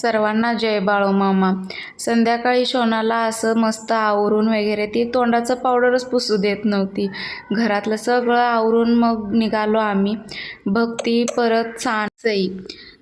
सर्वांना जय बाळूमामा. संध्याकाळी शोनाला असं मस्त आवरून वगैरे ती तोंडाचं पावडरच पुसू देत नव्हती. घरातलं सगळं आवरून मग निघालो आम्ही. भक्ती परत सई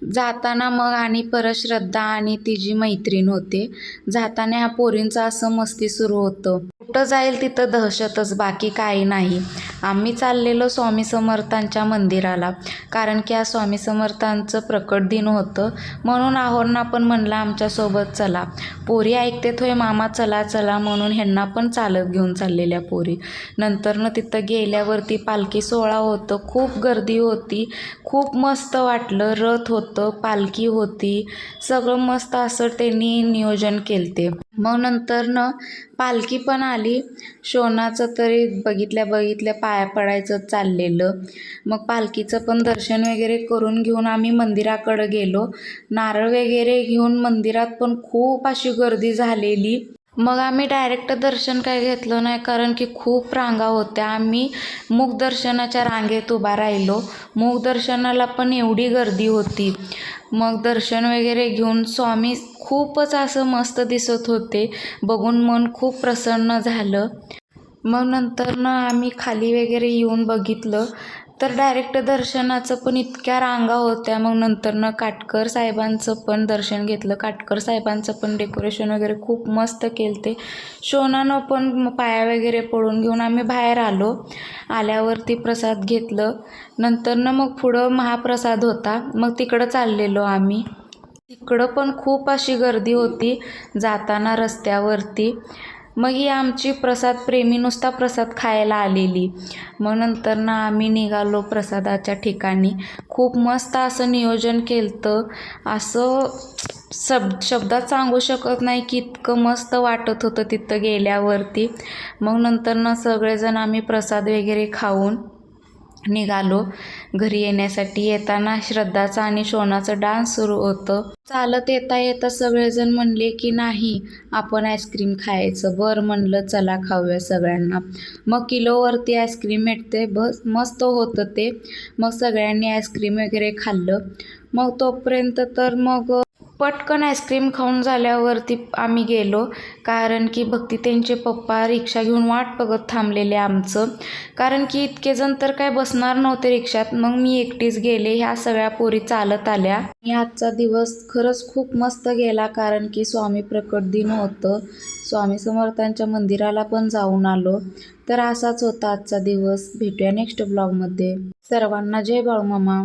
जाताना मग आणि परत श्रद्धा आणि तिची मैत्रीण होते. जाताना ह्या पोरींचं असं मस्ती सुरू होतं. कुठं जाईल तिथं दहशतच, बाकी काही नाही. आम्ही चाललेलो स्वामी समर्थांच्या मंदिराला, कारण की आज स्वामी समर्थांचं प्रकट दिन होतं. म्हणून आहोरना पण म्हणलं आमच्यासोबत चला. पोरी ऐकतेत होय मामा चला चला म्हणून ह्यांना पण चालत घेऊन चाललेल्या पोरी. नंतरनं तिथं गेल्यावरती पालखी सोहळा होतं. खूप गर्दी होती. खूप मस्त वाटलं. रथ होतं, पालखी होती, सगळं मस्त असं त्यांनी नियोजन केलते. मग नंतरनं पालखी पण आली. शोनाचं तरी बघितल्या पाया पडायचं चाललेलं. मग पालखीचं पण दर्शन वगैरे करून घेऊन आम्ही मंदिराकडं गेलो. नारळ वगैरे घेऊन मंदिरात पण खूप अशी गर्दी झालेली. मग आम्ही डायरेक्ट दर्शन काय घेतलं नाही, कारण की खूप रांगा होत्या. आम्ही मुखदर्शनाच्या रांगेत उभा राहिलो. मुखदर्शनाला पण एवढी गर्दी होती. मग दर्शन वगैरे घेऊन स्वामी खूपच असं मस्त दिसत होते. बघून मन खूप प्रसन्न झालं. मग नंतरनं आम्ही खाली वगैरे येऊन बघितलं तर डायरेक्ट दर्शनाचं पण इतक्या रांगा होत्या. मग नंतरनं काटकर साहेबांचं पण दर्शन घेतलं. काटकर साहेबांचं पण डेकोरेशन वगैरे खूप मस्त केलते. शोनानं पण पाया वगैरे पडून घेऊन आम्ही बाहेर आलो. आल्यावरती प्रसाद घेतलं. नंतरनं मग पुढं महाप्रसाद होता. मग तिकडं चाललेलो आम्ही. तिकडं पण खूप अशी गर्दी होती जाताना रस्त्यावरती. मग ही आमची प्रसाद प्रेमी नुसता प्रसाद खायला आलेली. मग नंतरनं आम्ही निघालो प्रसादाच्या ठिकाणी. खूप मस्त असं नियोजन केलतं. असं शब्दात सांगू शकत नाही की इतकं मस्त वाटत होतं तिथं गेल्यावरती. मग नंतरनं सगळेजण आम्ही प्रसाद वगैरे खाऊन निघालो घरी येण्यासाठी. येताना श्रद्धाचा आणि शोनाचं डान्स सुरू होतं. चालत येता येता सगळेजण म्हणले की नाही आपण आईस्क्रीम खायचं. बरं म्हणलं चला खाऊया सगळ्यांना. मग किलोवरती आईस्क्रीम भेटते, बस मस्त होतं ते. मग सगळ्यांनी आईस्क्रीम वगैरे खाल्लं. मग तोपर्यंत तर मग पटकन आईस्क्रीम खाऊन झाल्यावरती आम्ही गेलो, कारण की भक्ती त्यांचे पप्पा रिक्षा घेऊन वाट बघत थांबलेले आमचं. कारण की इतके जण तर काय बसणार नव्हते रिक्षात. मग मी एकटीच गेले. ह्या सगळ्या पोरी चालत आल्या. आणि आजचा दिवस खरंच खूप मस्त गेला, कारण की स्वामी प्रकट दिन होतं. स्वामी समर्थांच्या मंदिराला पण जाऊन आलो. तर असाच होता आजचा दिवस. भेटूया नेक्स्ट ब्लॉगमध्ये. सर्वांना जय बाळूमामा.